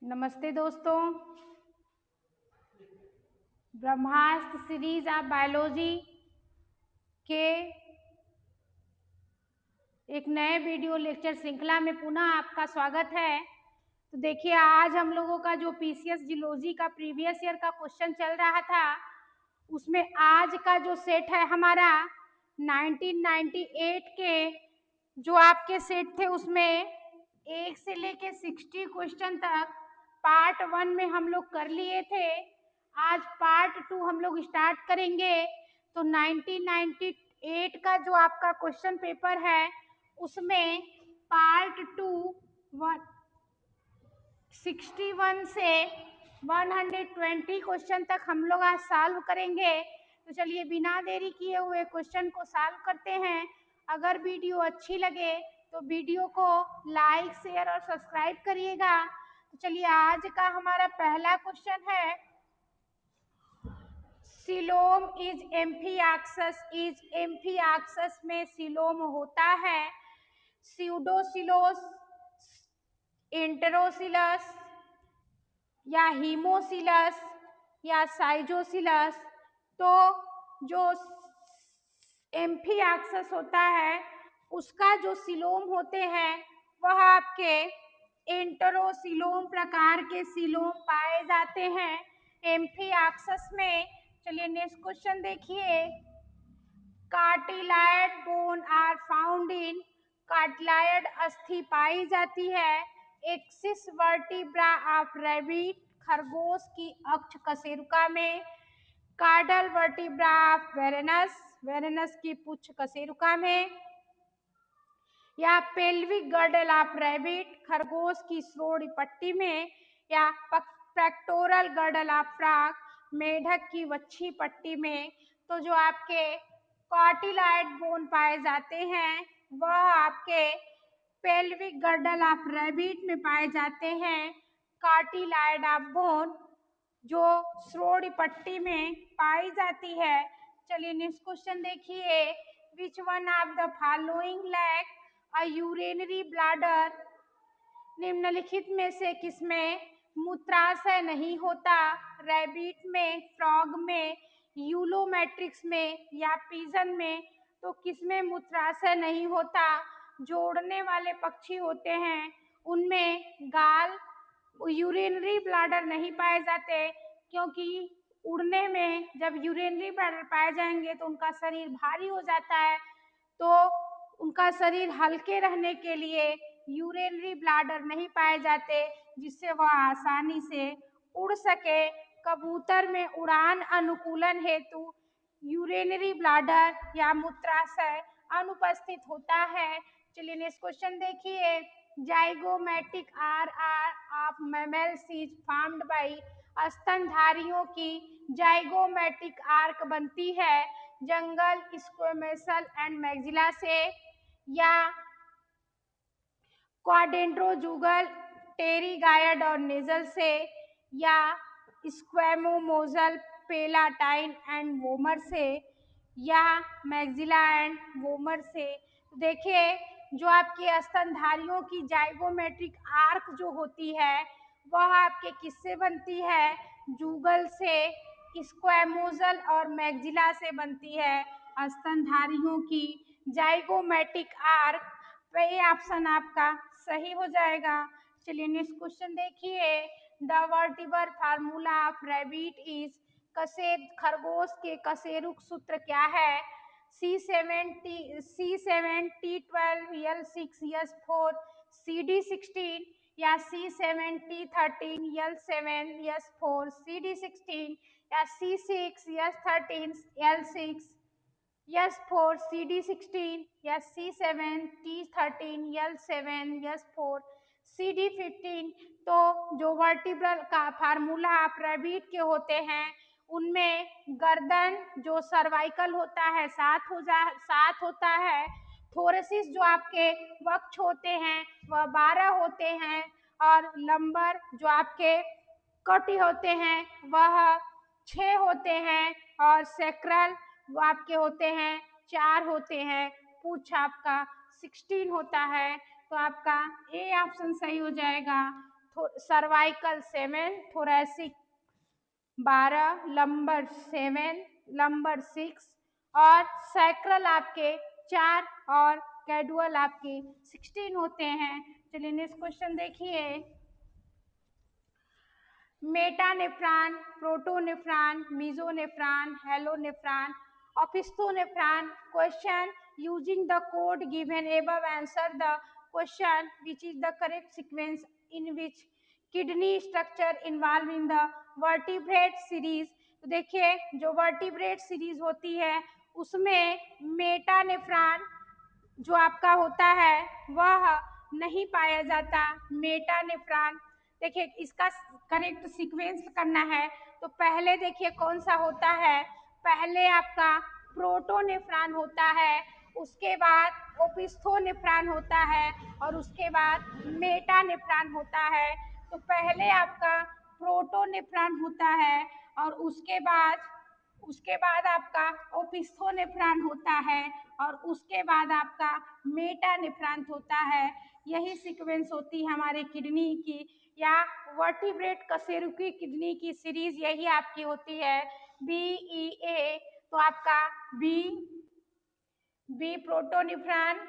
नमस्ते दोस्तों। ब्रह्मास्त्र series of biology के एक नए वीडियो लेक्चर श्रृंखला में पुनः आपका स्वागत है। तो देखिए, आज हम लोगों का जो पीसीएस जियोलॉजी का प्रीवियस ईयर का क्वेश्चन चल रहा था, उसमें आज का जो सेट है हमारा 1998 के जो आपके सेट थे, उसमें 1 से लेके 60 क्वेश्चन तक पार्ट 1 में हम लोग कर लिए थे। आज पार्ट 2 हम लोग स्टार्ट करेंगे। तो 1998 का जो आपका क्वेश्चन पेपर है, उसमें पार्ट 2 61 से 120 क्वेश्चन तक हम लोग आज सॉल्व करेंगे। तो चलिए, बिना देरी किए हुए क्वेश्चन को सॉल्व करते हैं। अगर वीडियो अच्छी लगे तो वीडियो को लाइक, शेयर और सब्सक्राइब करिएगा। तो चलिए, आज का हमारा पहला क्वेश्चन है, सीलोम इज एम्फियाक्सस। इज एम्फियाक्सस में सीलोम होता है स्यूडोसिलोस, इंटेरोसिलस या हीमोसिलस या साइजोसिलस। तो जो एम्फियाक्सस होता है, उसका जो सीलोम होते हैं वह आपके एंटेरोसिलोम प्रकार के सीलोम पाए जाते हैं एम्फियाक्सस में। चलिए, नेक्स्ट क्वेश्चन देखिए। कार्टिलाइड बोन आर फाउंड इन। कार्टिलाइड अस्थि पाई जाती है एक्सिस वर्टिब्रा ऑफ रैबिट, खरगोश की अक्ष कशेरुका में। कार्डल वर्टिब्रा ऑफ वेरेनस, वेरेनस की पुच्छ कशेरुका में। या पेल्विक गर्डल ऑफ रैबिट, खरगोश की श्रोणि पट्टी में। या पेक्टोरल गर्डल ऑफ फ्रॉग, मेढक की वक्षी पट्टी में। तो जो आपके कार्टिलाइड बोन पाए जाते हैं वह आपके पेल्विक गर्डल ऑफ रैबिट में पाए जाते हैं। कार्टिलाइड ऑफ बोन जो श्रोणि पट्टी में पाई जाती है। चलिए, नेक्स्ट क्वेश्चन देखिए। Which one of the following lack a urinary bladder. निम्नलिखित में से किसमें मूत्राशय नहीं होता? रैबिट में, फ्रॉग में, यूलोमेट्रिक्स में या पिजन में। तो किसमें मूत्राशय नहीं होता? जोड़ने वाले पक्षी होते हैं उनमें गाल, यूरिनरी ब्लैडर नहीं पाए जाते, क्योंकि उड़ने में जब यूरिनरी ब्लैडर पाए जाएंगे तो उनका शरीर भारी हो जाता है। तो उनका शरीर हल्के रहने के लिए यूरिनरी ब्लैडर नहीं पाए जाते, जिससे वह आसानी से उड़ सके। कबूतर में उड़ान अनुकूलन हेतु यूरिनरी ब्लैडर या मूत्राशय अनुपस्थित होता है। चलिए, नेक्स्ट क्वेश्चन देखिए। Zygomatic arch of mammals is formed by. स्तनधारियों की जाइगोमैटिक आर्क बनती है जंगल, स्क्वेमेसल एंड मैक्सिला से। या क्वाड्रेंटोजुगल, टेरिगायड और नेजल से। या स्क्वेमोमोजल, पेलाटाइन एंड वोमर से। या मैक्सिला एंड वोमर से। देखिए, जो आपकी स्तनधारियों की जाइगोमेट्रिक आर्क जो होती है वह आपके किससे बनती है? जुगल से, स्क्वेमोजल और मैक्सिला से बनती है स्तनधारियों की जाइगोमेट्रिक आर्क। तो ये ऑप्शन आपका सही हो जाएगा। चलिए, नेक्स्ट क्वेश्चन देखिए। The वर्टिबर formula of rabbit is. खरगोश के कशेरुक सूत्र क्या है? C7 T12 L6 S4 CD16 या C7 T13 L7 S4 CD16 या C6 S13 L6 S4 CD16 या C7 T13 L7 S4 CD15। तो जो वर्टिब्रल का फार्मूला आप रैबिट के होते हैं उनमें गर्दन जो सर्वाइकल होता है 7 होता है। थोरेसिस जो आपके वक्ष होते हैं वह 12 होते हैं। और लंबर जो आपके कटी होते हैं वह 6 होते हैं। और सेक्रल वो आपके होते हैं 4 होते हैं। पूछ आपका 16 होता है। तो आपका ए ऑप्शन सही हो जाएगा। सर्वाइकल 7, थोरेसिक 12, लंबर 7, लंबर 6 और सैक्रल आपके 4 और कैडुअल आपके 16 होते हैं। चलिए नेक्स्ट क्वेश्चन देखिए। मेटानेफ्रॉन, प्रोटोनेफ्रॉन, मेसोनेफ्रॉन, हेलोनेफ्रॉन, ओपिस्थोनेफ्रॉन। Question using the code given above answer the question which is the correct sequence in which kidney structure involved in the vertebrate series। तो देखिए जो वर्टिब्रेट सीरीज होती है उसमें मेटानेफ्रॉन जो आपका होता है वह नहीं पाया जाता। मेटानेफ्रॉन देखिए इसका करेक्ट सीक्वेंस करना है तो पहले देखिए कौन सा होता है। पहले आपका प्रोटोनेफ्रॉन होता है, उसके बाद ओपिस्थोनेफ्रॉन होता है और उसके बाद मेटानेफ्रॉन होता है। तो पहले आपका प्रोटोनेफ्रॉन होता है और उसके बाद आपका ओपिस्थोनेफ्रॉन होता है और उसके बाद आपका मेटानेफ्रॉन होता है। यही सीक्वेंस होती है हमारे किडनी की या वर्टिब्रेट कशेरुकी किडनी की सीरीज यही आपकी होती है BEA। तो आपका बी प्रोटोनेफ्रॉन,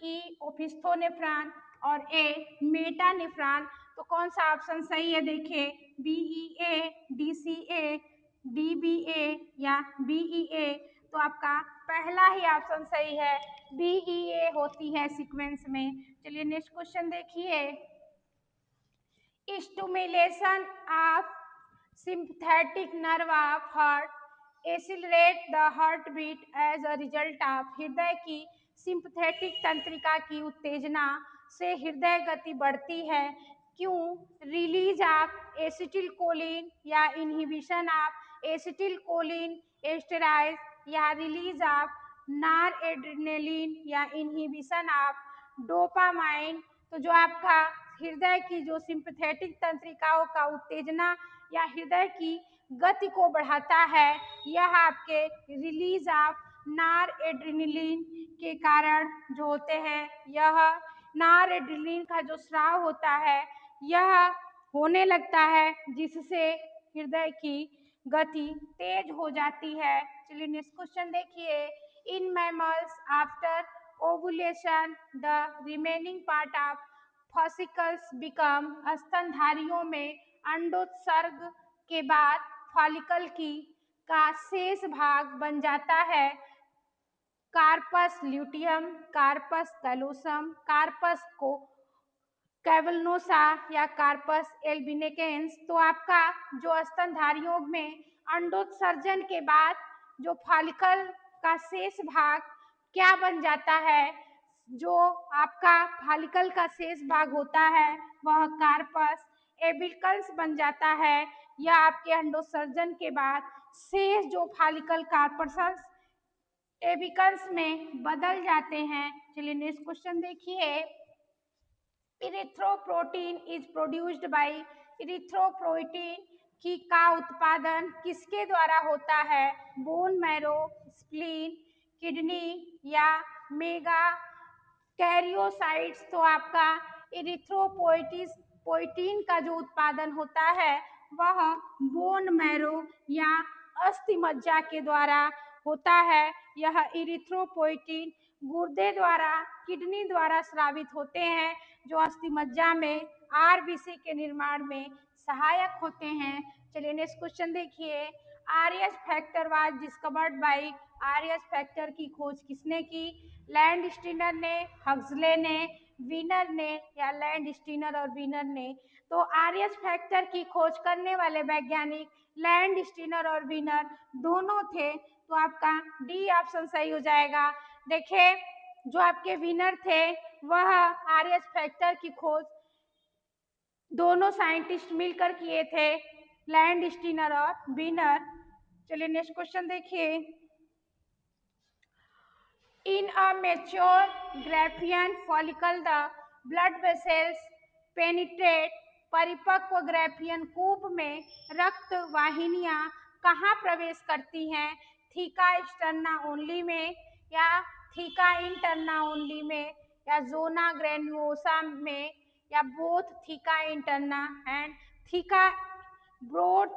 ई ओपिस्थोनेफ्रॉन और ए मेटानेफ्रॉन। तो कौन सा ऑप्शन सही है देखिए BEA, DCA, DBA या BEA। तो आपका पहला ही ऑप्शन सही है BEA होती है सीक्वेंस में। चलिए नेक्स्ट क्वेश्चन देखिए। Stimulation of sympathetic nerve of heart accelerate the heartbeat as a result of हृदय की सिंपथेटिक तंत्रिका की उत्तेजना से हृदय गति बढ़ती है। क्यों? रिलीज ऑफ एसिटिलकोलिन या इनहिबिशन ऑफ एसिटिलकोलिन एस्टेराइज या रिलीज ऑफ नॉरएड्रेनालिन या इनहिबिशन ऑफ डोपामाइन। तो जो आपका हृदय की जो सिंपथेटिक तंत्रिकाओं का उत्तेजना या हृदय की गति को बढ़ाता है यह आपके रिलीज ऑफ नॉरएड्रेनालिन के कारण जो होते हैं। यह नॉरएड्रेनालिन का जो स्राव होता है यह होने लगता है जिससे हृदय की गति तेज हो जाती है। चलिए नेक्स्ट क्वेश्चन देखिए। In mammals after ovulation the remaining part of follicles become स्तनधारियों में अंडोत्सर्ग के बाद फॉलिकल की का शेष भाग बन जाता है corpus luteum, corpus callosum, corpus को कैवलनोसा या कार्पस एल्बिनेकेंस। तो आपका जो स्तनधारियों में अंडोत्सर्जन के बाद जो फॉलिकल का शेष भाग क्या बन जाता है, जो आपका फॉलिकल का शेष भाग होता है वह कार्पस एबिकल्स बन जाता है। यह आपके अंडोत्सर्जन के बाद शेष जो फॉलिकल कार्पस एबिकल्स में बदल जाते हैं। चलिए नेक्स्ट क्वेश्चन देखिए। Erythropoietin is produced by erythropoietin की का उत्पादन किसके द्वारा होता है? बोन मैरो, स्प्लीन, किडनी या मेगा कैरियोसाइट्स। तो आपका इरिथ्रोपोइटिन का जो उत्पादन होता है वह बोन मैरो या अस्थि मज्जा के द्वारा होता है। यह इरिथ्रोपोइटिन गुर्दे द्वारा किडनी द्वारा स्रावित होते हैं जो अस्थि मज्जा में आरबीसी के निर्माण में सहायक होते हैं। चलिए नेक्स्ट क्वेश्चन देखिए। RH factor was discovered by RH factor की खोज किसने की? लैंड स्टीनर ने, हक्सले ने, वीनर ने या लैंड स्टीनर और वीनर ने। तो आरएच फैक्टर की खोज करने वाले वैज्ञानिक लैंड स्टीनर और वीनर दोनों थे। तो आपका डी ऑप्शन सही हो जाएगा। देखिए जो आपके विनर थे वह आरएच फैक्टर की खोज दोनों साइंटिस्ट मिलकर किए थे, लैंड स्टीनर और विनर। चलिए नेक्स्ट क्वेश्चन देखिए। In a mature Graafian follicle the blood vessels penetrate. परिपक्व ग्रैफियन कूप में रक्त वाहिनियां कहाँ प्रवेश करती हैं? थीका एक्सटर्ना ओनली में या थीका इंटरना ओनली में या जोना ग्रेन्युलोसा में या both theca interna and theca broth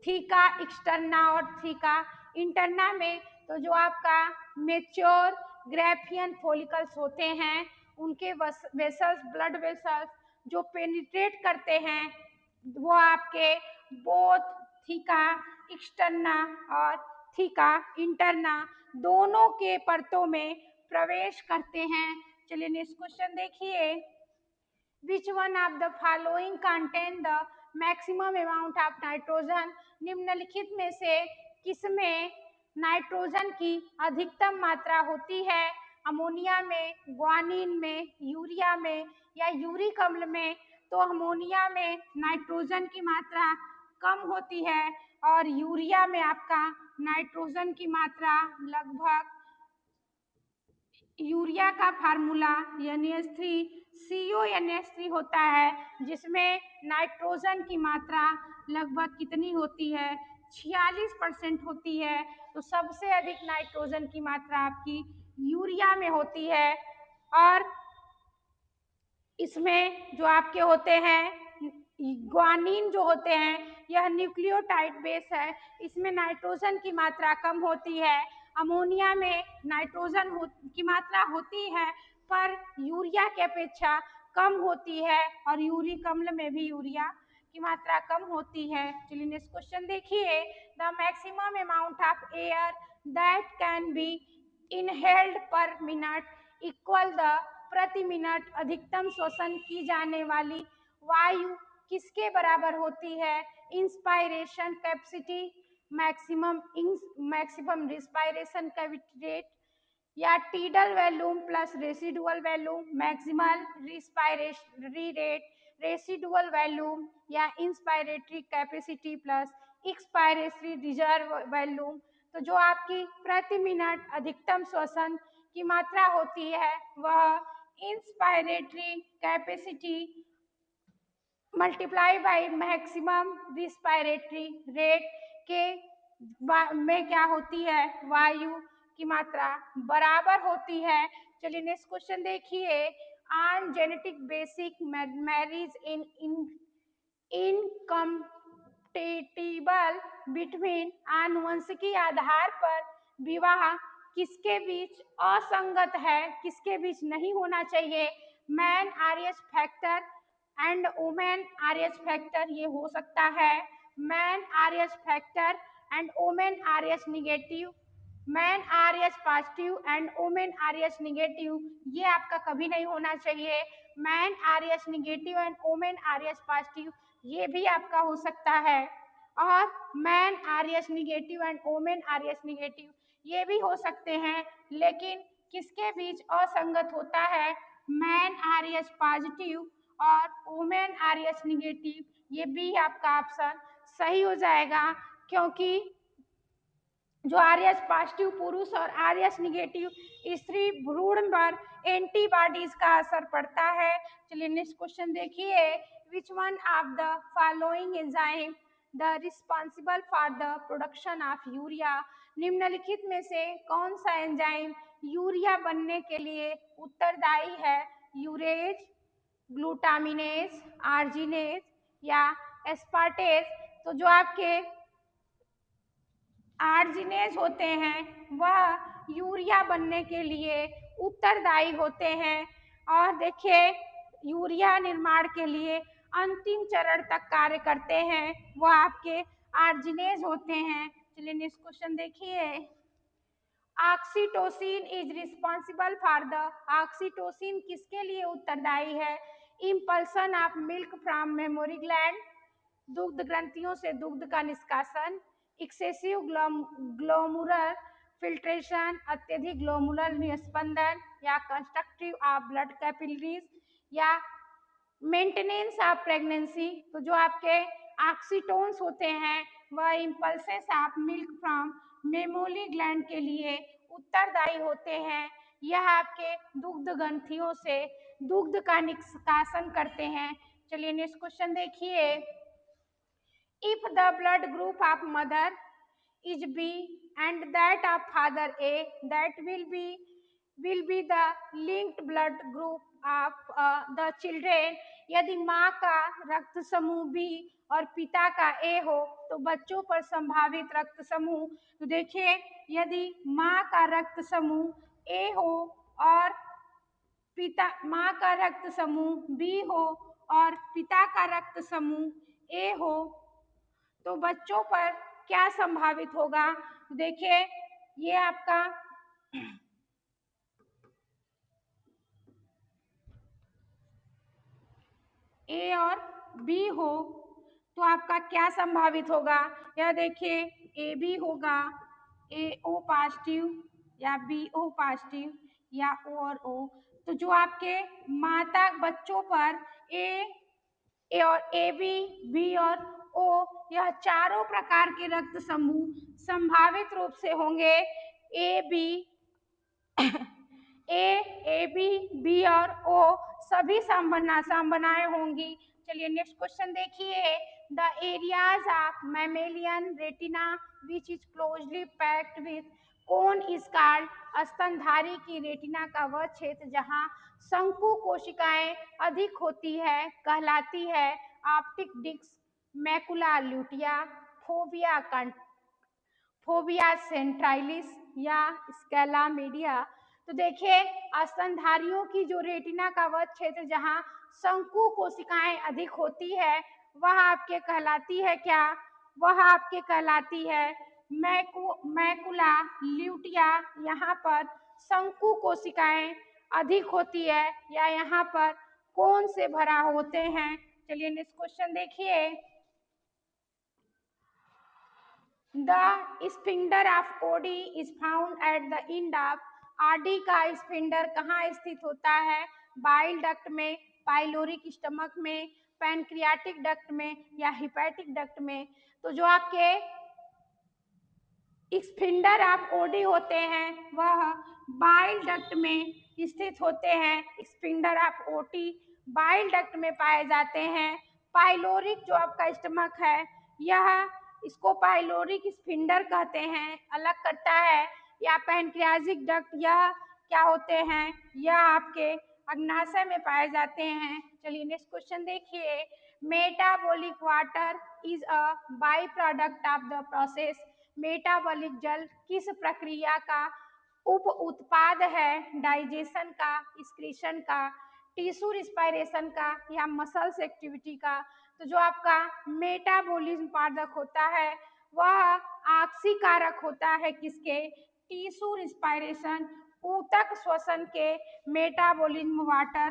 theca externa और थीका इंटरना में तो जो आपका मेच्योर ग्रैफियन फॉलिकल्स होते हैं उनके वेसल्स ब्लड वेसल्स जो पेनिट्रेट करते हैं वो आपके बोथ थीका एक्सटर्ना और थीका इंटरना दोनों के परतों में प्रवेश करते हैं। चलिए नेक्स्ट क्वेश्चन देखिए। Which one of the following contain the maximum amount of nitrogen? निम्नलिखित में से किसमें नाइट्रोजन की अधिकतम मात्रा होती है? अमोनिया में, ग्वानिन में, यूरिया में या यूरिक अम्ल में? तो अमोनिया में नाइट्रोजन की मात्रा कम होती है और यूरिया में आपका नाइट्रोजन की मात्रा लगभग यूरिया का फार्मूला NH3CO NH3 होता है जिसमें नाइट्रोजन की मात्रा लगभग कितनी होती है 46% होती है। तो सबसे अधिक नाइट्रोजन की मात्रा आपकी यूरिया में होती है और इसमें जो आपके होते हैं ग्वानिन जो होते हैं यह न्यूक्लियोटाइड बेस है, इसमें नाइट्रोजन की मात्रा कम होती है। अमोनिया में नाइट्रोजन की मात्रा होती है पर यूरिया की अपेक्षा कम होती है और यूरिक अम्ल में भी यूरिया की मात्रा कम होती है। चलिए नेक्स्ट क्वेश्चन देखिए। The maximum amount of air that can be inhaled पर मिनट इक्वल द प्रति मिनट अधिकतम श्वसन की जाने वाली वायु किसके बराबर होती है? Inspiration capacity, maximum respiration cavity rate या tidal volume plus residual volume, maximal respiratory rate, residual volume या inspiratory capacity plus expiratory reserve volume. तो जो आपकी प्रति मिनट अधिकतम श्वसन की मात्रा होती है वह inspiratory capacity multiply by maximum respiratory rate के में क्या होती है वायु की मात्रा बराबर होती है। चलिए नेक्स्ट क्वेश्चन देखिए। On genetic basic marriage incompatible between आनुवंशिकी आधार पर विवाह किसके बीच असंगत है, किसके बीच नहीं होना चाहिए? Man RH factor and women RH factor ये हो सकता है। Man RH factor and women RH negative, man RH positive and women RH negative ये आपका कभी नहीं होना चाहिए। Man RH negative and women RH positive ये भी आपका हो सकता है और man RH negative and women RH negative ये भी हो सकते हैं, लेकिन किसके बीच असंगत होता है? मैन RH पॉजिटिव और वुमेन RH निगेटिव ये भी आपका ऑप्शन सही हो जाएगा क्योंकि जो RH पॉजिटिव पुरुष और RH निगेटिव स्त्री भ्रूण पर एंटीबॉडीज का असर पड़ता है। चलिए नेक्स्ट क्वेश्चन देखिए। Which one of the following enzyme the responsible for the production of urea? निम्नलिखित में से कौन सा एंजाइम यूरिया बनने के लिए उत्तरदायी है? यूरेज, ग्लूटामिनेज, आर्जिनेज या एस्पार्टेज? तो जो आपके आर्जिनेज होते हैं वह यूरिया बनने के लिए उत्तरदायी होते हैं और देखिए यूरिया निर्माण के लिए अंतिम चरण तक कार्य करते हैं वह आपके आर्जिनेज होते हैं। चलिए नेक्स्ट क्वेश्चन देखिए। Oxytocin is responsible for the, oxytocin किसके लिए उत्तरदायी है? Impulsion of milk from mammary gland, दुग्ध ग्रंथियों से दुग्ध का निष्कासन, एक्सेसिव ग्लोमुलर फिल्ट्रेशन, अत्यधिक ग्लोमुलर निस्पंदन या कंस्ट्रक्टिव ऑफ ब्लड कैपिलरीज या मेंटेनेंस ऑफ प्रेगनेंसी। तो जो आपके ऑक्सीटोन्स होते हैं वह impulses of milk from mammary gland के लिए उत्तरदायी होते हैं। यह आपके दुग्ध ग्रंथियों से दुग्ध का निष्कासन करते हैं। चलिए नेक्स्ट क्वेश्चन देखिए। If the blood group of mother is B and that of father A, that will be the linked blood group of the children. यदि माँ का रक्त समूह बी और पिता का ए हो तो बच्चों पर संभावित रक्त समूह, तो देखिए यदि माँ का रक्त समूह ए हो और पिता माँ का रक्त समूह बी हो और पिता का रक्त समूह ए हो तो बच्चों पर क्या संभावित होगा। देखिए ये आपका ए और बी हो तो आपका क्या संभावित होगा। यह देखिए ए बी होगा, ए ओ पॉजिटिव या बी ओ पॉजिटिव या ओ और ओ। तो जो आपके माता बच्चों पर ए और ए बी और ओ यह चारों प्रकार के रक्त समूह संभावित रूप से होंगे। ए बी ए बी और ओ सभी संभावनाएं होंगी। चलिए नेक्स्ट क्वेश्चन देखिए। The areas of mammalian retina which is closely packed with cone is called. स्तनधारी की रेटिना का वह क्षेत्र जहां शंकु कोशिकाएं अधिक होती है कहलाती है optic disc, macula lutea, fovea fovea centralis या स्केला मीडिया। तो देखिए स्तनधारियों की जो रेटिना का वह क्षेत्र जहाँ शंकु कोशिकाएं अधिक होती है वह आपके कहलाती है क्या, वह आपके कहलाती है मैकुला ल्यूटिया। यहाँ पर शंकु कोशिकाएं अधिक होती है या यहाँ पर कौन से भरा होते हैं। चलिए नेक्स्ट क्वेश्चन देखिए। The sphincter of OD is found at the end of RD का स्फिंडर कहाँ स्थित होता है, बाइल डक्ट में, पाइलोरिक स्टमक में, पैनक्रियाटिक डक्ट में या हिपैटिक डक्ट में। तो जो आपके स्फिंडर ऑफ ओडी होते हैं वह बाइल डक्ट में स्थित होते हैं। स्फिंडर ऑफ ओटी बाइल डक्ट में पाए जाते हैं। पाइलोरिक जो आपका स्टमक है यह इसको पाइलोरिक स्फिंडर कहते हैं, अलग करता है। या पैनक्रियाटिक डक्ट यह क्या होते हैं, यह आपके अग्नाशय में पाए जाते हैं। चलिए नेक्स्ट क्वेश्चन देखिए। Metabolic water is a by product of the process. Metabolic जल किस प्रक्रिया का उप उत्पाद है, डाइजेशन का, एक्सक्रीशन का, टिश्यू रिस्पायरेशन का या मसल्स एक्टिविटी का। तो जो आपका मेटाबॉलिज्म पादक होता है वह आक्सीकारक होता है किसके, टिश्यू रिस्पायरेशन ऊतक श्वसन के मेटाबॉलिज्म वाटर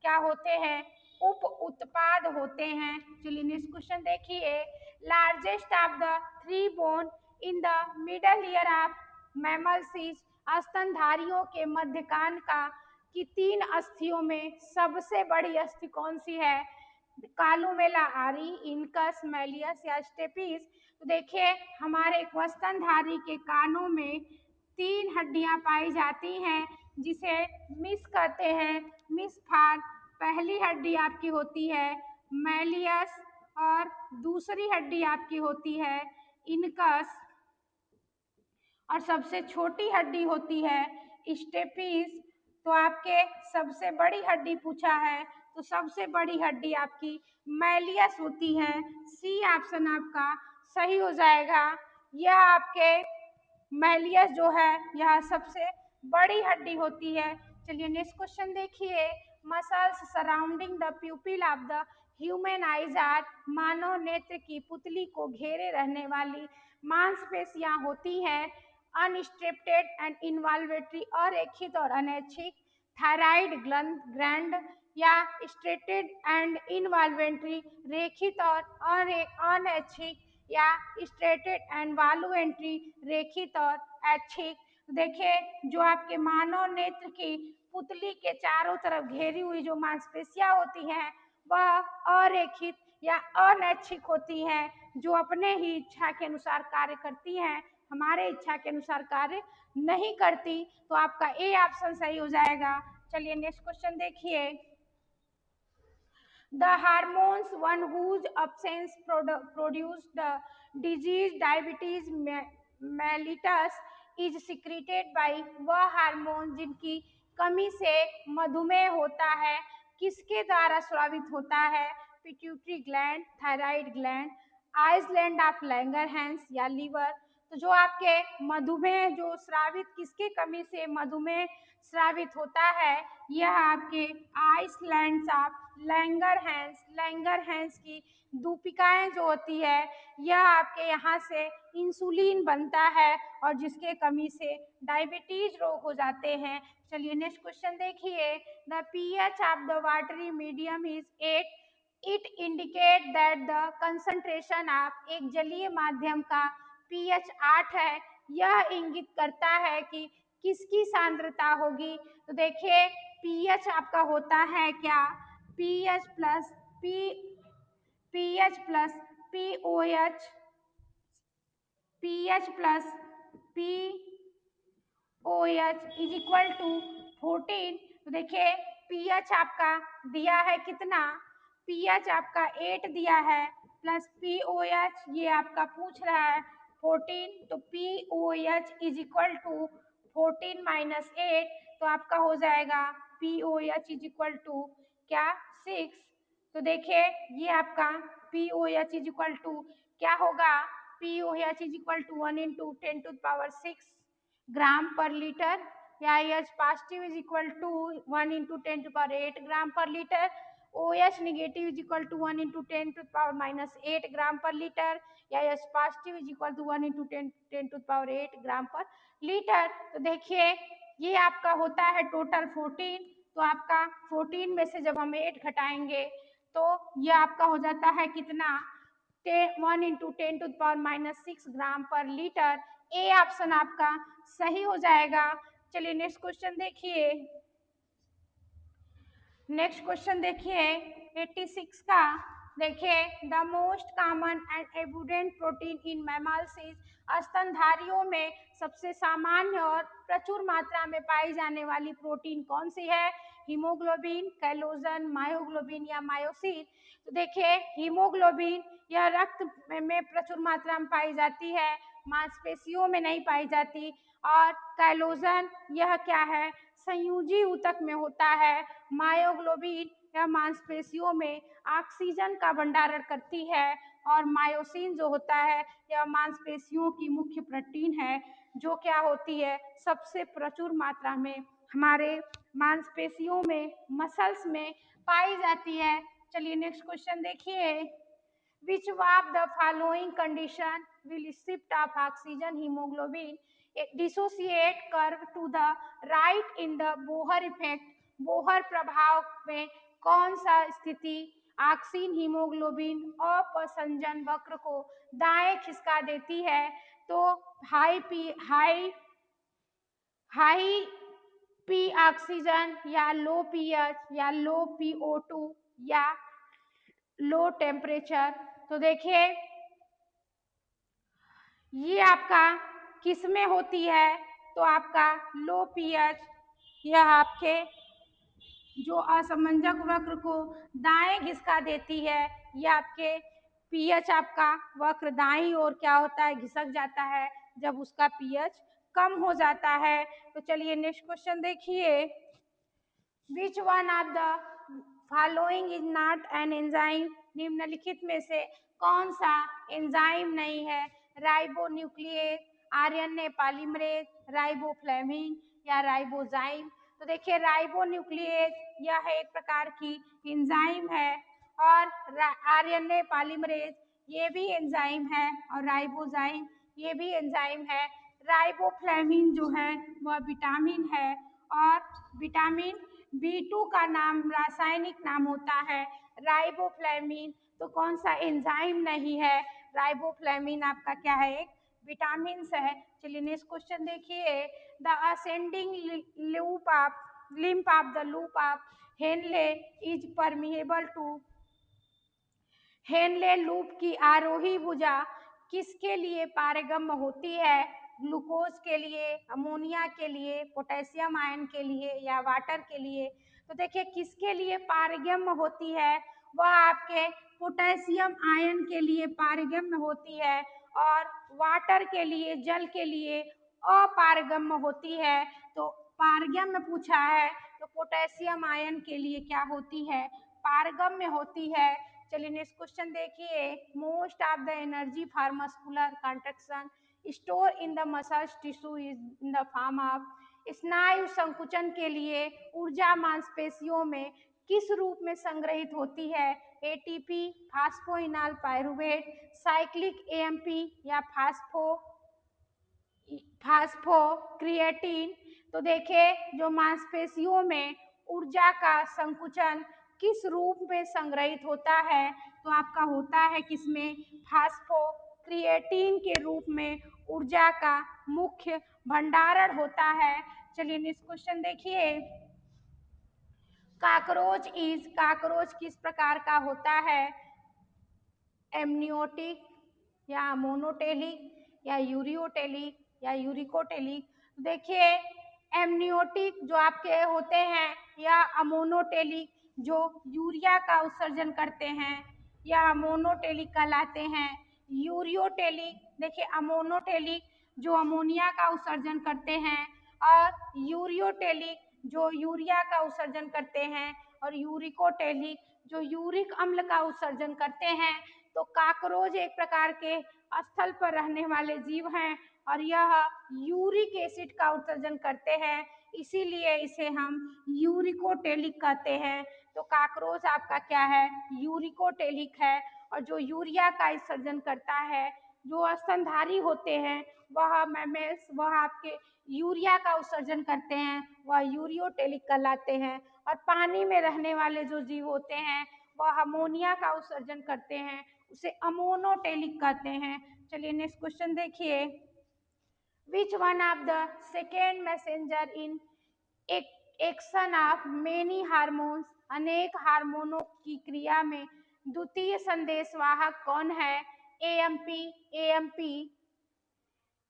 क्या होते हैं, उप उत्पाद होते हैं। चलिए नेक्स्ट क्वेश्चन देखिए। Largest of the three bone in the middle ear of mammals is. स्तनधारियों के मध्यकान का की तीन अस्थियों में सबसे बड़ी अस्थि कौन सी है, कालुमेला आरी, इनकस, मैलियस या स्टेपिस। तो देखिए हमारे स्तनधारी के कानों में तीन हड्डियां पाई जाती हैं जिसे मिस कहते हैं, मिस फार। पहली हड्डी आपकी होती है मैलियस और दूसरी हड्डी आपकी होती है इनकस और सबसे छोटी हड्डी होती है स्टेपिस। तो आपके सबसे बड़ी हड्डी पूछा है तो सबसे बड़ी हड्डी आपकी मैलियस होती है। सी ऑप्शन आपका सही हो जाएगा। यह आपके मैलियस जो है यह सबसे बड़ी हड्डी होती है। चलिए नेक्स्ट क्वेश्चन देखिए। Muscles surrounding the pupil of the human eyes are. मानव नेत्र की पुतली को घेरे रहने वाली मांसपेशियां होती हैं अनस्ट्रिप्टेड एंड इनवॉल्वेटरी, अरेखित और अनैच्छिक, थायराइड ग्लैंड या स्ट्रेटेड एंड इनवॉल्वेंट्री, रेखित और अनैच्छिक या स्ट्रेटेड एंड वॉल्यूमेंट्री, रेखित और ऐच्छिक। देखिए जो आपके मानव नेत्र की पुतली के चारों तरफ घेरी हुई जो मांसपेशियां होती हैं वह अरेखित या अनैच्छिक होती हैं जो अपने ही इच्छा के अनुसार कार्य करती हैं, हमारे इच्छा के अनुसार कार्य नहीं करती। तो आपका ए ऑप्शन सही हो जाएगा। चलिए नेक्स्ट क्वेश्चन देखिए। The hormones one whose absence produce the disease diabetes mellitus is secreted by। वह हार्मोन जिनकी कमी से मधुमेह होता है किसके द्वारा स्रावित होता है? Pituitary gland, thyroid gland, island of Langerhans या लीवर। तो जो आपके मधुमेह जो स्रावित किसके कमी से मधुमेह स्रावित होता है, यह आपके आइसलैंड ऑफ लैंगरहैंस, लैंगरहैंस की दूपिकाएं जो होती है, यह आपके यहाँ से इंसुलिन बनता है और जिसके कमी से डायबिटीज रोग हो जाते हैं। चलिए नेक्स्ट क्वेश्चन देखिए, the pH of the watery medium is 8। It indicate that the concentration of, एक जलीय माध्यम का पीएच 8 है, यह इंगित करता है कि किसकी सांद्रता होगी। तो देखिए पीएच आपका होता है क्या? PH plus P, pH plus pOH, pH plus P O H is equal to 14। तो देखिए पीएच आपका दिया है कितना? पीएच आपका 8 दिया है, प्लस पीओएच ये आपका पूछ रहा है 14। तो pOH is equal to 14 minus 8, तो आपका हो जाएगा पीओएच इज इक्वल टू क्या? 6। तो देखिए ये आपका पीओएच इज इक्वल टू क्या होगा? POH is equal to 1 into 10⁶ gram per litre, या H positive is equal to 1 into 10⁸ gram per litre, O H negative is equal to 1 into 10⁻⁻8 gram per litre, या H positive is equal to 1 into 10⁸ gram per litre. तो देखिए ये आपका होता है total 14। तो आपका 14 में से जब हम 8 घटाएंगे तो ये आपका हो जाता है कितना? 1 into 10⁻⁻6 gram per litre. A option आपका सही हो जाएगा। चलिए नेक्स्ट क्वेश्चन देखिए, नेक्स्ट क्वेश्चन देखिए 86 का। देखिए the most common and abundant protein in mammals is, स्तनधारियों में सबसे सामान्य और प्रचुर मात्रा में पाई जाने वाली प्रोटीन कौन सी है? हीमोग्लोबिन, कैलोजन, मायोग्लोबिन या मायोसिन। तो देखिए हीमोग्लोबिन यह रक्त में प्रचुर मात्रा में पाई जाती है, मांसपेशियों में नहीं पाई जाती। और कैलोजन यह क्या है? संयुजी ऊतक में होता है। मायोग्लोबिन यह मांसपेशियों में ऑक्सीजन का भंडारण करती है। और मायोसिन जो होता है यह मांसपेशियों की मुख्य प्रोटीन है, जो क्या होती है? सबसे प्रचुर मात्रा में हमारे मांसपेशियों में, मसल्स में पाई जाती है। चलिए नेक्स्ट क्वेश्चन देखिए, which of the following condition will shift of oxygen hemoglobin dissociate curve to the right in the Bohr effect? Bohr प्रभाव में कौन सा स्थिति ऑक्सीजन हीमोग्लोबिन अपसंजन वक्र को दाएं खिसका देती है? तो हाई पी ऑक्सीजन, या लो पीएच, या लो पीओ2, या लो टेम्परेचर। तो देखिए ये आपका किस में होती है? तो आपका लो पीएच, यह आपके जो असमंजक वक्र को दाएं घिसका देती है। यह आपके पीएच आपका वक्र दाईं ओर क्या होता है? घिसक जाता है जब उसका पीएच कम हो जाता है। तो चलिए नेक्स्ट क्वेश्चन देखिए, which one of the following is not an enzyme? निम्नलिखित में से कौन सा एंजाइम नहीं है? राइबोन्यूक्लियेज, आरएनए पॉलीमरेज, राइबोफ्लेविन या राइबोजाइम। तो देखिए राइबोन्यूक्लियेज यह एक प्रकार की एंजाइम है, और आरएनए पॉलीमरेज ये भी एंजाइम है, और राइबोजाइम ये भी एंजाइम है। राइबोफ्लेविन जो है वह विटामिन है, और विटामिन B2 का नाम रासायनिक नाम होता है राइबोफ्लेविन। तो कौन सा एंजाइम नहीं है? राइबोफ्लेविन आपका क्या है? एक विटामिन है। चलिए नेक्स्ट क्वेश्चन देखिए, the ascending loop of lymph of the loop of Henle is permeable to, Henle loop की आरोही भुजा किसके लिए पारगम्य होती है? ग्लूकोज के लिए, अमोनिया के लिए, पोटेशियम आयन के लिए या वाटर के लिए? तो देखिए किसके लिए पारगम्य होती है? वह आपके पोटेशियम आयन के लिए पारगम्य होती है, और वाटर के लिए, जल के लिए अपारगम्य होती है। तो पारगम्य पूछा है तो पोटेशियम आयन के लिए क्या होती है, पारगम्य होती है। चलिए नेक्स्ट क्वेश्चन देखिए, most of the energy for muscular contraction store in the muscles tissue is in the form of, स्नायु संकुचन के लिए ऊर्जा मांसपेशियों में किस रूप में संग्रहित होती है, एटीपी, फास्फोइनॉल पायरुवेट, साइक्लिक एएमपी या फास्फोक्रिएटिन। तो देखिए जो मांसपेशियों में ऊर्जा का संकुचन किस रूप में संग्रहित होता है, तो आपका होता है किसमें, फास्फोक्रिएटिन के रूप में ऊर्जा का मुख्य भंडारण होता है। चलिए नेक्स्ट क्वेश्चन देखिए, काकरोच किस प्रकार का होता है, एमनियोटिक या मोनोटेलिक या यूरियोटेलिक या यूरिकोटेलिक। देखिए एमनियोटिक जो आपके होते हैं या अमोनोटेलिक जो यूरिया का उत्सर्जन करते हैं या अमोनोटेलिक कहलाते हैं। यूरियोटेलिक देखिए अमोनोटेलिक जो अमोनिया का उत्सर्जन करते हैं और यूरियोटेलिक जो यूरिया का उत्सर्जन करते हैं और यूरिकोटेलिक जो यूरिक अम्ल का उत्सर्जन करते हैं। तो काकरोच एक प्रकार के स्थल पर रहने वाले जीव हैं और यह यूरिक एसिड का उत्सर्जन करते हैं, इसीलिए इसे हम यूरिकोटेलिक कहते हैं। तो काकरोच आपका क्या है, यूरिकोटेलिक है। और जो यूरिया का उत्सर्जन करता है, जो स्तनधारी होते हैं वह मैमल्स, वह आपके यूरिया का उत्सर्जन करते हैं, वह यूरियोटेलिक कहलाते हैं। और पानी में रहने वाले जो जीव होते हैं वह अमोनिया का उत्सर्जन करते हैं, उसे अमोनोटेलिक कहते हैं। चलिए नेक्स्ट क्वेश्चन देखिए, which one of the second messenger in action of many hormones, अनेक हार्मोनों की क्रिया में द्वितीय संदेशवाहक कौन है, एएमपी, एएमपी,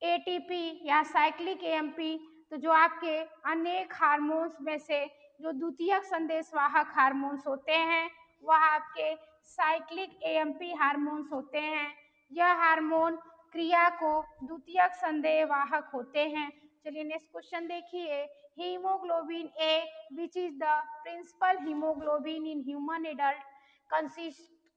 एटीपी या साइक्लिक एएमपी। तो जो आपके अनेक हार्मोन्स में से जो द्वितीयक संदेशवाहक हार्मोन्स होते हैं वह आपके साइक्लिक एएमपी हार्मोन्स होते हैं। यह हार्मोन क्रिया को द्वितीयक संदेशवाहक होते हैं। चलिए नेक्स्ट क्वेश्चन देखिए, haemoglobin A which is the principal haemoglobin in human adult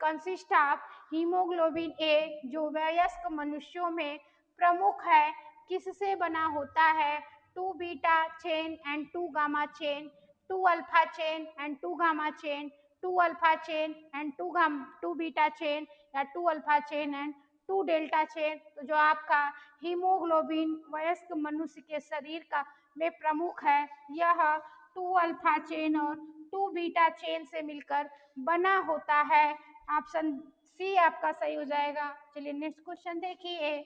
consist of, haemoglobin A जो वयस्क मनुष्यों में प्रमुख है किससे बना होता है, two beta chain and two gamma chain, two alpha chain and two gamma chain, two alpha chain and two beta chain या two alpha chain and two delta chain. तो जो आपका हीमोग्लोबिन वयस्क मनुष्य के शरीर का में प्रमुख है, यह टू अल्फा चेन और टू बीटा चेन से मिलकर बना होता है। ऑप्शन सी आपका सही हो जाएगा। चलिए नेक्स्ट क्वेश्चन देखिए,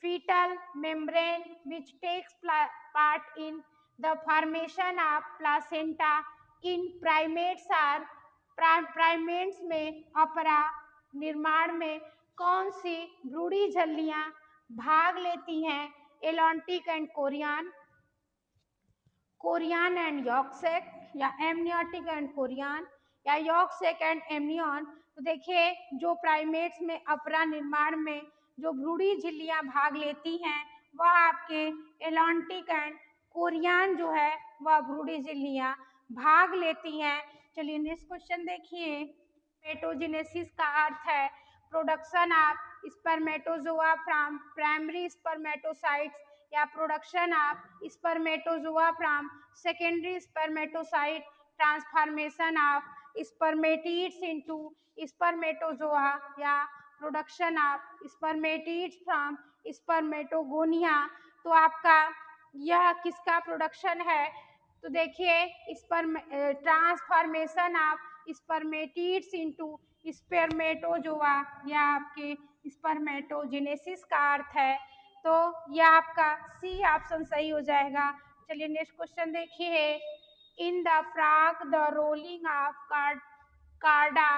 fetal membrane which takes part in the formation of placenta in primates are, primates में अपरा निर्माण में कौन सी भ्रूणी झिल्लियां भाग लेती हैं, एलॉन्टिक एंड कोरियन, कोरियन एंड यॉर्कसेक या एमनियोटिक एंड कोरियन या यॉर्कसेक एंड एमनियन। तो देखिए जो प्राइमेट्स में अपरा निर्माण में जो भ्रूणी झिल्लियां भाग लेती हैं वह आपके एलॉन्टिक एंड कोरियन जो है वह भ्रूणी झिल्लियां भाग लेती हैं। चलिए नेक्स्ट क्वेश्चन देखिए, स्पर्मेटोजेनेसिस का अर्थ है production of spermatozoa from primary spermatocytes या production of spermatozoa from secondary spermatocyte, transformation of spermatids into spermatozoa या production of spermatids from spermatogonia. तो आपका यह किसका प्रोडक्शन है, तो देखिए sperm transformation of spermatids into spermatozoa या आपके स्पर्मेटोजेनेसिस का अर्थ है। तो यह आपका सी ऑप्शन सही हो जाएगा। चलिए नेक्स्ट क्वेश्चन देखिए, in the frog the rolling of कार्डा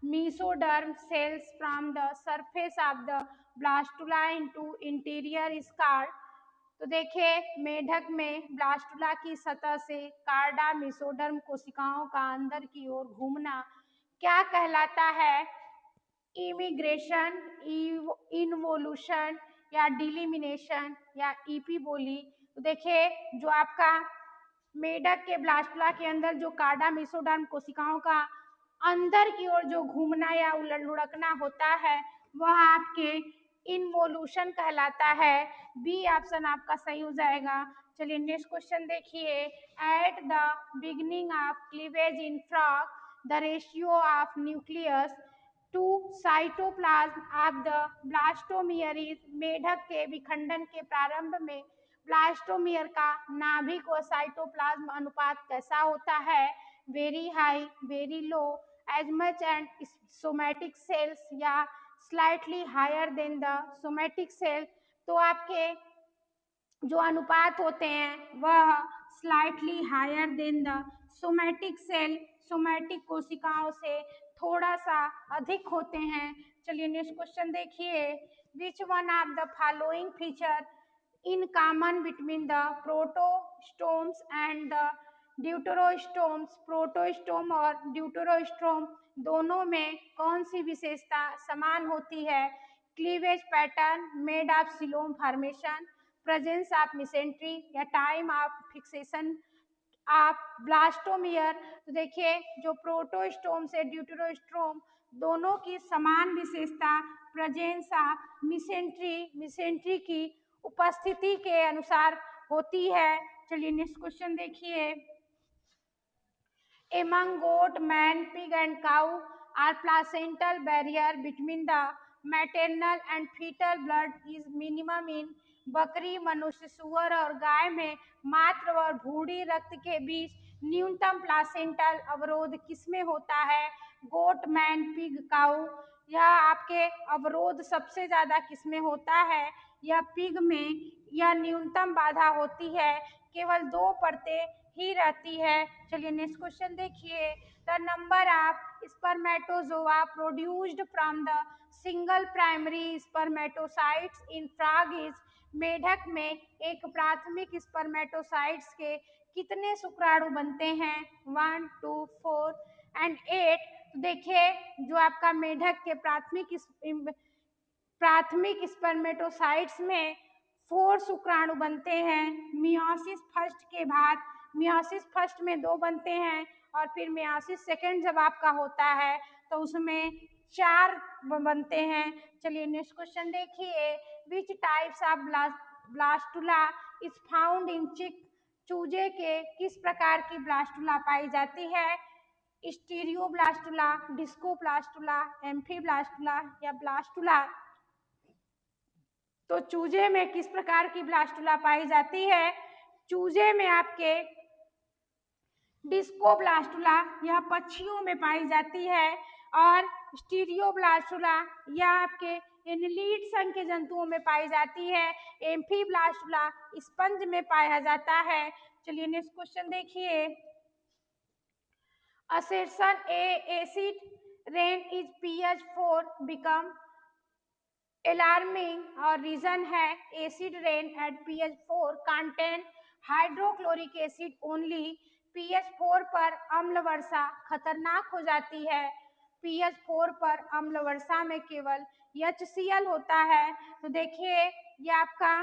mesoderm cells from the surface of the blastula into interior scalp। तो देखिए मेढक में ब्लास्टुला की सतह से कार्डा मेसोडर्म कोशिकाओं का अंदर की ओर घूमना क्या कहलाता है, इमिग्रेशन, इन्वोल्यूशन या डिलिमिनेशन या ईपीबोली। तो देखिए जो आपका मेढक के ब्लास्टुला के अंदर जो कार्डा मेसोडर्म कोशिकाओं का अंदर की ओर जो घूमना या लुढ़कना होता है वह आपके इनवोल्यूशन कहलाता है। बी ऑप्शन आपका सही हो जाएगा। चलिए नेक्स्ट क्वेश्चन देखिए। At the beginning of cleavage in frog the ratio of nucleus to cytoplasm of the blastomere is, मेढक के विखंडन के प्रारंभ में ब्लास्टोमियर का नाभिक और साइटोप्लाज्म अनुपात कैसा होता है? Very high, very low, as much and somatic cells या slightly higher than the somatic cell. तो आपके जो अनुपात होते हैं वह slightly higher than the somatic cell, somatic कोशिकाओं से थोड़ा सा अधिक होते हैं। चलिए नेक्स्ट क्वेश्चन देखिए। Which one of the following feature in common between the protostomes and the deuterostomes, protostome और ड्यूटेरोस्टोम दोनों में कौन सी विशेषता समान होती है? Cleavage pattern, made of coelom formation, presence of mesentery या time of fixation of blastomere. तो देखिए जो प्रोटोस्टोम से ड्यूटेरोस्टोम दोनों की समान विशेषता प्रेजेंस ऑफ मिसेंट्री, मिसेंट्री की उपस्थिति के अनुसार होती है। चलिए नेक्स्ट क्वेश्चन देखिए। Among goat, man, pig and cow are placental barrier between the maternal and fetal blood is minimum in बकरी, मनुष्य, सुअर और गाय में मातृ और भूरी रक्त के बीच न्यूनतम प्लासेंटल अवरोध किसमें होता है? गोट, मैन, पिग, काऊ। यह आपके अवरोध सबसे ज्यादा किसमें होता है? यह पिग में यह न्यूनतम बाधा होती है, केवल 2 परतें ही रहती है। चलिए नेक्स्ट क्वेश्चन देखिए। The number of spermatozoa produced from the single primary spermatocytes in frog is, मेढक में एक प्राथमिक स्पर्मेटोसाइट्स के कितने शुक्राणु बनते हैं? 1, 2, 4 एंड 8। देखिए जो आपका मेढक के प्राथमिक स्पर्मेटोसाइट्स में 4 शुक्राणु बनते हैं। मियोसिस फर्स्ट के बाद मियोसिस फर्स्ट में 2 बनते हैं और फिर मियोसिस सेकेंड जब आपका होता है तो उसमें 4 बनते हैं। चलिए नेक्स्ट क्वेश्चन देखिए। Which types of blastula is found in चिक, चूजे के किस प्रकार की ब्लास्टुला पाई जाती है? स्टीरियोब्लास्टुला, डिस्कोब्लास्टुला, एम्फीब्लास्टुला या ब्लास्टुला। तो चूजे में किस प्रकार की ब्लास्टुला पाई जाती है? चूजे में आपके डिस्कोब्लास्टुला यह पक्षियों में पाई जाती है और स्टीरियोब्लास्टुला यह आपके एनिलीड संघ के जंतुओं में पाई जाती है। एम्फीब्लास्टुला स्पंज में पाया जाता है। चलिए नेक्स्ट क्वेश्चन देखिए। assertion A acid rain is pH 4 become alarming और रीजन है acid rain at pH 4 contain hydrochloric acid only, pH 4 पर अम्ल वर्षा खतरनाक हो जाती है। pH 4 पर अम्ल वर्षा में केवल HCl होता है। तो देखिए ये आपका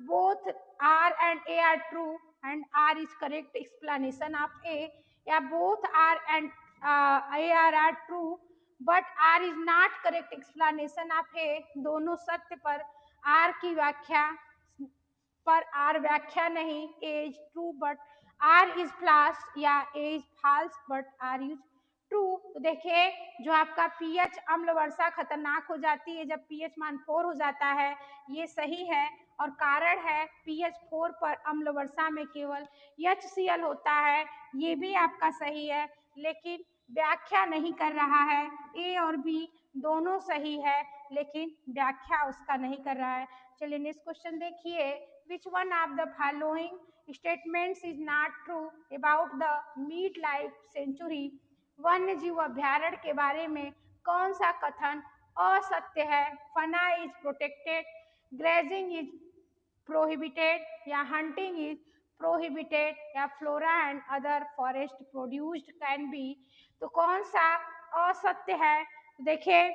both R and A are true and R is correct explanation of A, या both R and A are true but R is not correct explanation of A. दोनों सत्य पर आर की व्याख्या पर आर व्याख्या नहीं। A is true but R is false या A is false but R is true. तो देखिए जो आपका पीएच अम्ल वर्षा खतरनाक हो जाती है जब पीएच मान 4 हो जाता है, ये सही है और कारण है पीएच 4 पर अम्ल वर्षा में केवल HCl होता है, ये भी आपका सही है लेकिन व्याख्या नहीं कर रहा है। ए और बी दोनों सही है लेकिन व्याख्या उसका नहीं कर रहा है। चलिए नेक्स्ट क्वेश्चन देखिए। Which one of the following statements is not true about the wildlife sanctuary, वन्य जीव अभ्यारण्य के बारे में कौन सा कथन असत्य है? Fauna is protected, grazing is prohibited या हंटिंग इज प्रोहिबिटेड या flora and other forest produced can be. तो कौन सा असत्य है? देखिए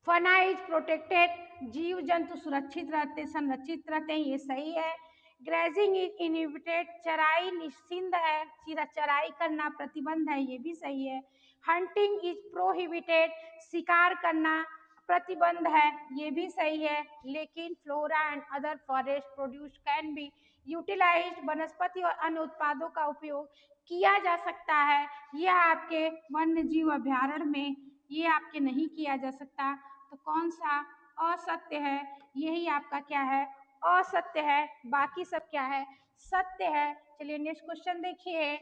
फना इज प्रोटेक्टेड, जीव जंतु सुरक्षित रहते संरक्षित रहते हैं, ये सही है। ग्रेजिंग इज इनहिबिटेड, चराई निषिद्ध है, चराई करना प्रतिबंध है, ये भी सही है। हंटिंग इज प्रोहिबिटेड, शिकार करना प्रतिबंध है, ये भी सही है। लेकिन flora and other forest produce can be utilised, वनस्पति और अन्य उत्पादों का उपयोग किया जा सकता है। यह आपके वन्य जीव अभ्यारण्य में ये आपके नहीं किया जा सकता। तो कौन सा असत्य है? यही आपका क्या है? असत्य है। बाकी सब क्या है? सत्य है। चलिए नेक्स्ट क्वेश्चन देखिए।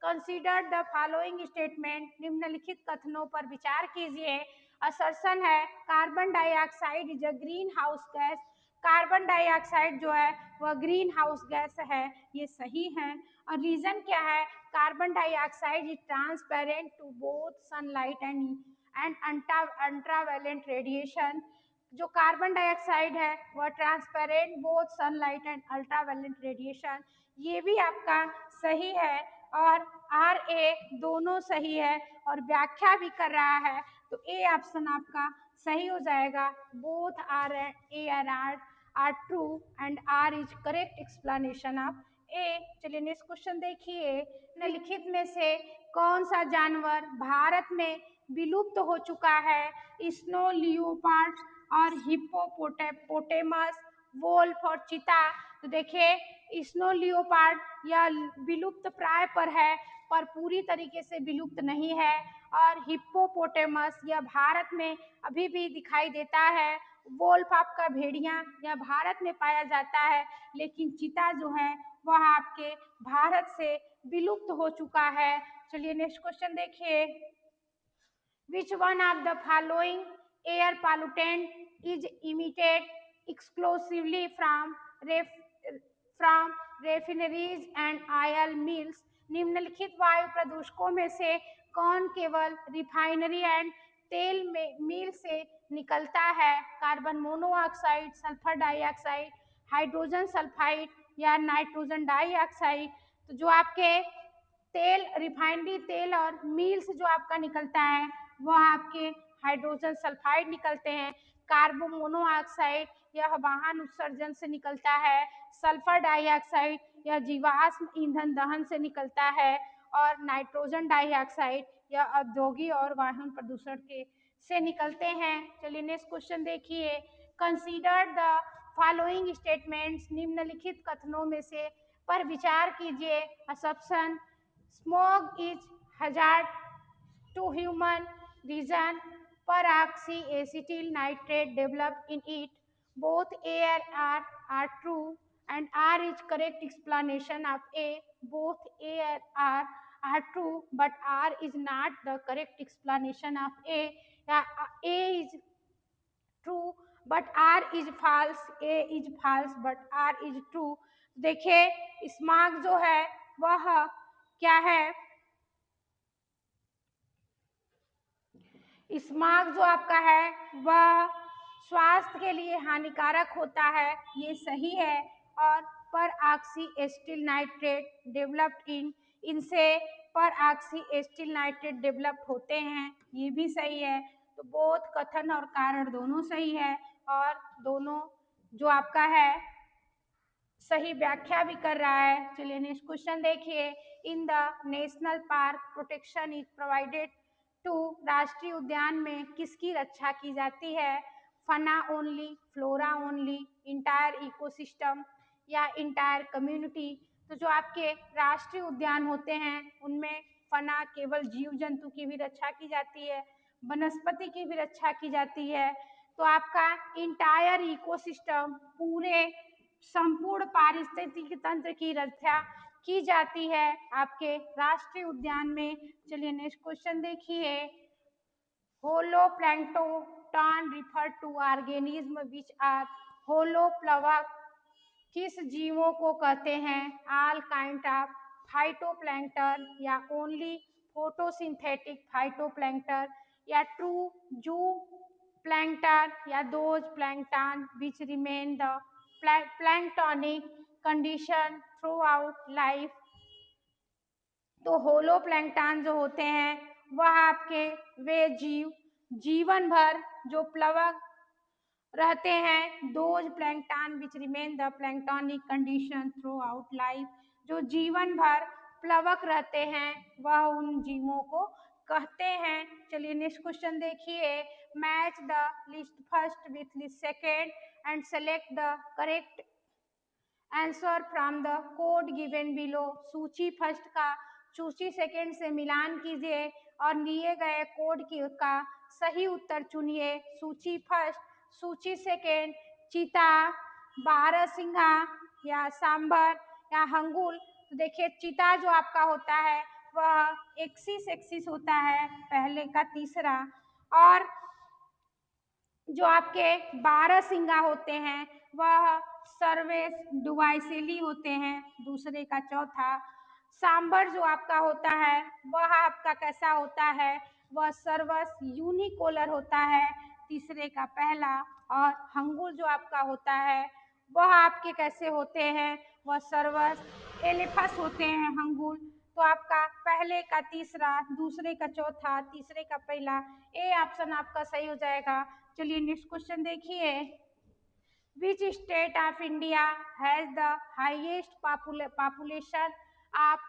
कंसीडर द फॉलोइंग स्टेटमेंट, निम्नलिखित कथनों पर विचार कीजिए। असर्शन है carbon dioxide is a green house gas, carbon dioxide जो है वह ग्रीन हाउस गैस है, ये सही है। और रीजन क्या है? Carbon dioxide is transparent to both sunlight and ultraviolet radiation. जो कार्बन डाइऑक्साइड है वह transparent both sunlight and ultraviolet radiation, ये भी आपका सही है। और आर ए दोनों सही है और व्याख्या भी कर रहा है, तो ए ऑप्शन आपका सही हो जाएगा। Both are A and R true and R is correct explanation of A. चलिए नेक्स्ट क्वेश्चन देखिए। निम्नलिखित में से कौन सा जानवर भारत में विलुप्त हो चुका है? स्नो लियोपार्ड और हिप्पोपोटेमस, वोल्फ और चीता। तो देखिए स्नो लियोपार्ड या विलुप्त प्राय पर है, पर पूरी तरीके से विलुप्त नहीं है। और हिप्पोपोटेमस यह भारत में अभी भी दिखाई देता है। वोल्फ आपका भेड़िया यह भारत में पाया जाता है, लेकिन चीता जो है वह आपके भारत से विलुप्त हो चुका है। चलिए नेक्स्ट क्वेश्चन देखिए। Which one of the following air pollutant is emitted exclusively from refineries and oil mills? निम्नलिखित वायु प्रदूषकों में से कौन केवल रिफाइनरी एंड तेल मिल से निकलता है? Carbon monoxide, sulphur dioxide, hydrogen sulphide या नाइट्रोजन डाइऑक्साइड। तो जो आपके तेल, रिफाइनरी तेल और मिल से जो आपका निकलता है वह आपके हाइड्रोजन सल्फाइड निकलते हैं। कार्बन मोनोऑक्साइड यह वाहन उत्सर्जन से निकलता है। सल्फर डाइऑक्साइड यह जीवाश्म ईंधन दहन से निकलता है। और नाइट्रोजन डाइऑक्साइड यह औद्योगिक और वाहन प्रदूषण के से निकलते हैं। चलिए नेक्स्ट क्वेश्चन देखिए। कंसीडर द फॉलोइंग स्टेटमेंट्स, निम्नलिखित कथनों में से पर विचार कीजिए। Assumption, smoke is hazard to human, reason peroxyacetyl nitrate developed in it, both A and R are true and R is correct explanation of A. Both A and R are true but R is not the correct explanation of A. A is true but R is false, A is false but R is true। देखिए smog जो है वह क्या है? Smog जो आपका है वह स्वास्थ्य के लिए हानिकारक होता है, ये सही है। और पर ऑक्सी एसिटिल नाइट्रेट डेवलप्ड इनसे पर ऑक्सी एसिटिल नाइट्रेट डेवलप्ड होते हैं, ये भी सही है। तो बोथ कथन और कारण दोनों सही है और दोनों जो आपका है सही व्याख्या भी कर रहा है। चलिए नेक्स्ट क्वेश्चन देखिए। In the national park protection is provided to, राष्ट्रीय उद्यान में किसकी रक्षा की जाती है? Fauna only, flora only, entire ecosystem या इंटायर कम्युनिटी। तो जो आपके राष्ट्रीय उद्यान होते हैं उनमें फना केवल जीव जंतु की भी रक्षा की जाती है, वनस्पति की भी रक्षा की जाती है। तो आपका इंटायर इकोसिस्टम पूरे संपूर्ण पारिस्थितिकी तंत्र की रक्षा की जाती है आपके राष्ट्रीय उद्यान में। चलिए नेक्स्ट क्वेश्चन देखिए। Holoplankton refer to organism which are होलोप्लवक, किस जीवों को कहते हैं? ऑल काइंड ऑफ फाइटोप्लैंक्टन या ओनली फोटोसिंथेटिक फाइटोप्लैंक्टन या ट्रू जू प्लैंक्टन या those plankton which remain the planktonic condition throughout life. तो होलो प्लैंक्टन जो होते हैं वह आपके वे जीवन भर जो प्लवक रहते हैं। Those plankton which remain the planktonic condition throughout life, जो जीवन भर प्लवक रहते हैं वह उन जीवों को कहते हैं। चलिए नेक्स्ट क्वेश्चन देखिए। Match the list first with list second and select the correct answer from the code given below. सूची फर्स्ट का सूची सेकेंड से मिलान कीजिए और दिए गए कोड का सही उत्तर चुनिए। सूची फर्स्ट, सूची सेकेंड, चीता, बारहसिंगा या सांबर या हंगुल। तो देखिए चीता जो आपका होता है वह एक्सिस एक्सिस होता है पहले का तीसरा, और जो आपके बारहसिंगा होते हैं वह सर्वेस डुवाइसेली होते हैं दूसरे का चौथा। सांबर जो आपका होता है वह आपका कैसा होता है, वह सर्वस यूनिकोलर होता है तीसरे का पहला। और हंगुल जो आपका होता है वह आपके कैसे होते हैं, वह सर्वस एलिफस होते हैं हंगुल। तो आपका पहले का तीसरा, दूसरे का चौथा, तीसरे का पहला, ए ऑप्शन आपका सही हो जाएगा। चलिए नेक्स्ट क्वेश्चन देखिए। Which state of India has the highest population of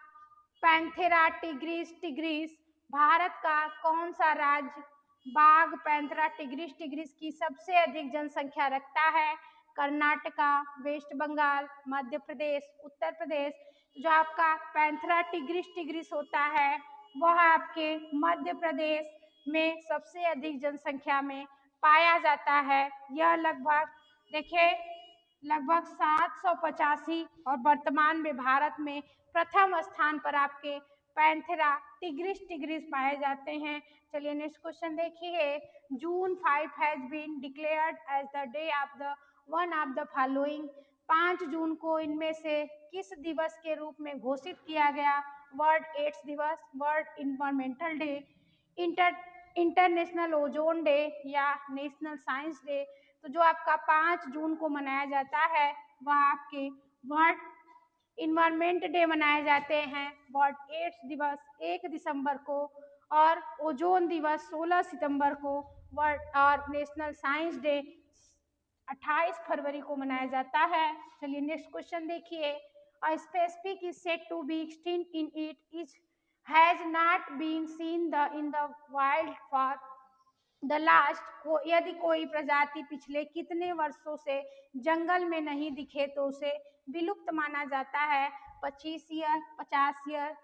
Panthera tigris tigris. Bharat का कौन सा राज्य बाघ पैंथेरा टिग्रिस टिग्रिस की सबसे अधिक जनसंख्या रखता है? कर्नाटका, वेस्ट बंगाल, मध्य प्रदेश, उत्तर प्रदेश। जो आपका पैंथेरा टिग्रिस टिग्रिस होता है वह आपके मध्य प्रदेश में सबसे अधिक जनसंख्या में पाया जाता है। यह लगभग देखिए लगभग 785 और वर्तमान में भारत में प्रथम स्थान पर आपके पैंथेरा टिग्रिस टिग्रिस पाए जाते हैं। चलिए नेक्स्ट क्वेश्चन देखिए। June 5 has been declared as the day of the one of the following. 5 जून को इनमें से किस दिवस के रूप में घोषित किया गया? वर्ल्ड एड्स दिवस, world environmental day, inter international ozone day या नेशनल साइंस डे। तो जो आपका 5 जून को मनाया जाता है वह आपके वर्ल्ड इन्वायरमेंट डे मनाए जाते हैं। वर्ल्ड एड्स दिवस 1 दिसंबर को और ओजोन दिवस 16 सितंबर को, वर्ल्ड और नेशनल साइंस डे 28 फरवरी को मनाया जाता है। चलिए नेक्स्ट क्वेश्चन देखिए। A specific is said to be extinct in it is has not been seen the in the wild for the last को। यदि कोई प्रजाति पिछले कितने वर्षों से जंगल में नहीं दिखे तो उसे विलुप्त माना जाता है? 25 ईयर, 50 ईयर,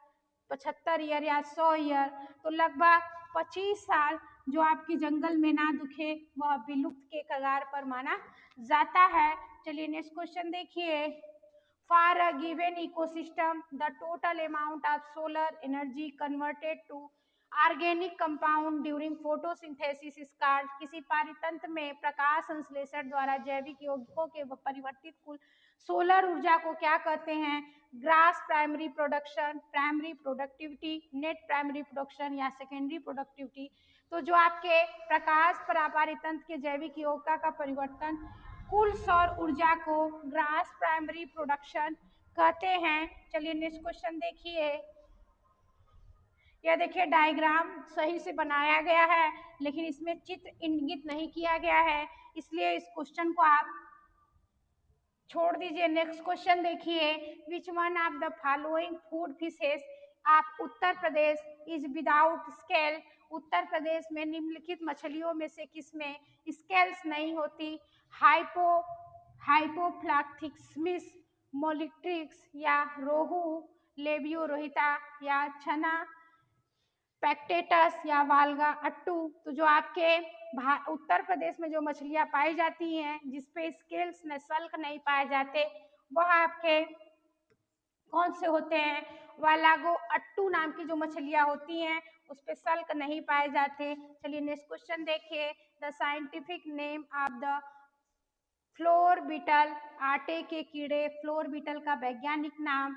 75 ईयर या 100 ईयर। तो लगभग 25 साल जो आपकी जंगल में ना दिखे वह विलुप्त के कगार पर माना जाता है। चलिए नेक्स्ट क्वेश्चन देखिए। For a given ecosystem the total amount of solar energy converted to organic compound during photosynthesis is called. किसी पारितंत्र में प्रकाश संश्लेषण द्वारा जैविक यौगिकों के परिवर्तित कुल सोलर ऊर्जा को क्या कहते हैं? Grass primary production, primary productivity, net primary production या सेकेंडरी प्रोडक्टिविटी। तो जो आपके प्रकाश पारितंत्र के जैविक यौगिका का परिवर्तन कुल सौर ऊर्जा को ग्रास प्राइमरी प्रोडक्शन कहते हैं। चलिए नेक्स्ट क्वेश्चन देखिए। यह देखिए डायग्राम सही से बनाया गया है लेकिन इसमें चित्र इंगित नहीं किया गया है, इसलिए इस क्वेश्चन को आप छोड़ दीजिए। नेक्स्ट क्वेश्चन देखिए। Which one of the following food fishes of Uttar Pradesh is without scale. Uttar Pradesh में निम्नलिखित मछलियों में से किसमें स्केल्स नहीं होती? हाइपो हाइपोफ्लाक्थिक्समिस, मोलिट्रिक्स या रोहू, लेबियो रोहिता या छना पेक्टेटस या वालगा अट्टू। तो जो आपके उत्तर प्रदेश में जो मछलियां पाई जाती हैं जिसपे स्केल्स में सल्क नहीं पाए जाते वह आपके कौन से होते हैं? वालागो अट्टू नाम की जो मछलियां होती हैं उस पे सल्क नहीं पाए जाते। चलिए नेक्स्ट क्वेश्चन देखिए। The scientific name of the flour beetle, आटे के कीड़े फ्लोर बीटल का वैज्ञानिक नाम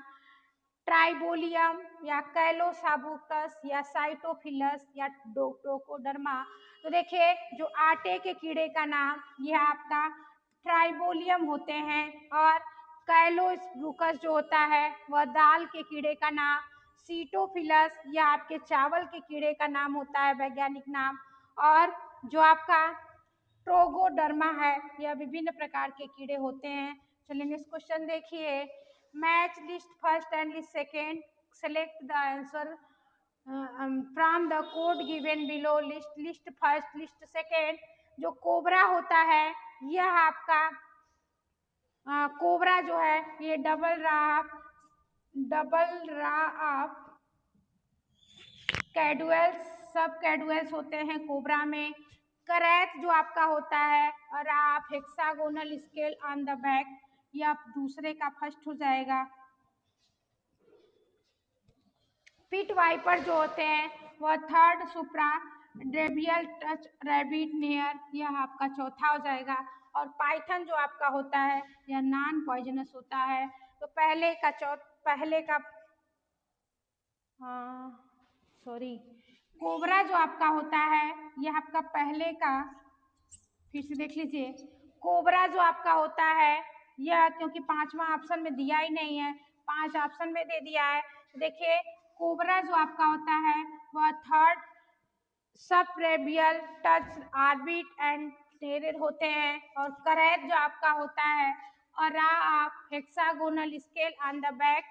ट्राइबोलियम या कैलोसाबुकस या साइटोफिलस या डोकोडर्मा। तो देखिए जो आटे के कीड़े का नाम यह आपका ट्राइबोलियम होते हैं, और कैलोसाबुकस जो होता है वह दाल के कीड़े का नाम सीटोफिलस या आपके चावल के कीड़े का नाम होता है वैज्ञानिक नाम। और जो आपका ट्रिकोडर्मा है, यह विभिन्न प्रकार के कीड़े होते हैं। चलिए नेक्स्ट क्वेश्चन देखिए, match list first and list second, select the answer from the code given below, list first list second. जो कोबरा होता है यह आपका कोबरा जो है ये डबल रा ऑफ कैडुअल्स, सब कैडुअल्स होते हैं कोबरा में। करैत जो आपका होता है और आप hexagonal scale on the back, यह दूसरे का फर्स्ट हो जाएगा। पिट वाइपर जो होते हैं वह थर्ड, सुप्रा ड्रेबियल टच रैबिट नेयर, यह आपका चौथा हो जाएगा। और पाइथन जो आपका होता है यह नॉन पॉइजनस होता है। तो पहले का सॉरी, कोबरा जो आपका होता है यह आपका पहले का, फिर से देख लीजिए, कोबरा जो आपका होता है यह, क्योंकि पांचवा ऑप्शन में दिया ही नहीं है, 5 ऑप्शन में दे दिया है। देखिए कोबरा जो आपका होता है वह थर्ड सबरेबियल टच ऑर्बिट एंड टेरेड होते हैं। और करैत जो आपका होता है और आप hexagonal scale on the back.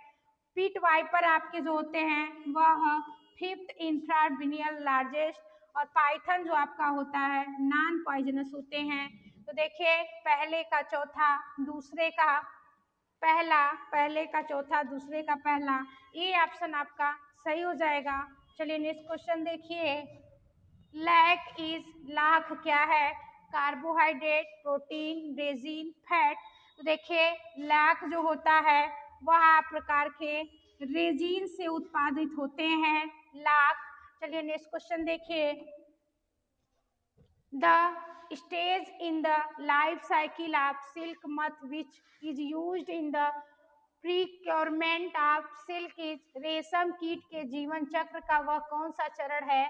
पीट वाइपर आपके जो होते हैं वह फिफ्थ इंफ्राविनियल लार्जेस्ट। और पाइथन जो आपका होता है नॉन पॉइजनस होते हैं। तो देखिए पहले का चौथा, दूसरे का पहला, पहले का चौथा, दूसरे का पहला, ये ऑप्शन आपका सही हो जाएगा। चलिए नेक्स्ट क्वेश्चन देखिए, लैक इज, लाख क्या है? Carbohydrate, protein, resin, fat. तो देखिए लाख जो होता है वह प्रकार के रेजिन से उत्पादित होते हैं लाख। चलिए नेक्स्ट क्वेश्चन देखिए, the stage in the life cycle of silk moth which is used in the procurement of silk is, रेशम कीट के जीवन चक्र का वह कौन सा चरण है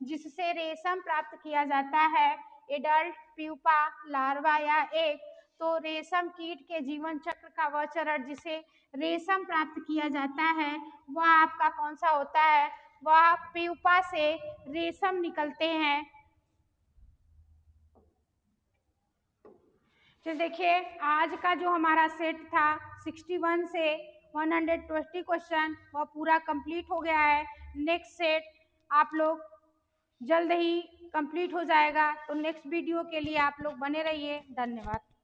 जिससे रेशम प्राप्त किया जाता है? एडल्ट, प्यूपा, लार्वा या एग। तो रेशम कीट के जीवन चक्र का वह चरण जिसे रेशम प्राप्त किया जाता है वह आपका कौन सा होता है? वह प्यूपा से रेशम निकलते हैं। तो देखिए आज का जो हमारा सेट था 61 से 120 क्वेश्चन वह पूरा कंप्लीट हो गया है। नेक्स्ट सेट आप लोग जल्द ही कंप्लीट हो जाएगा। तो नेक्स्ट वीडियो के लिए आप लोग बने रहिए। धन्यवाद।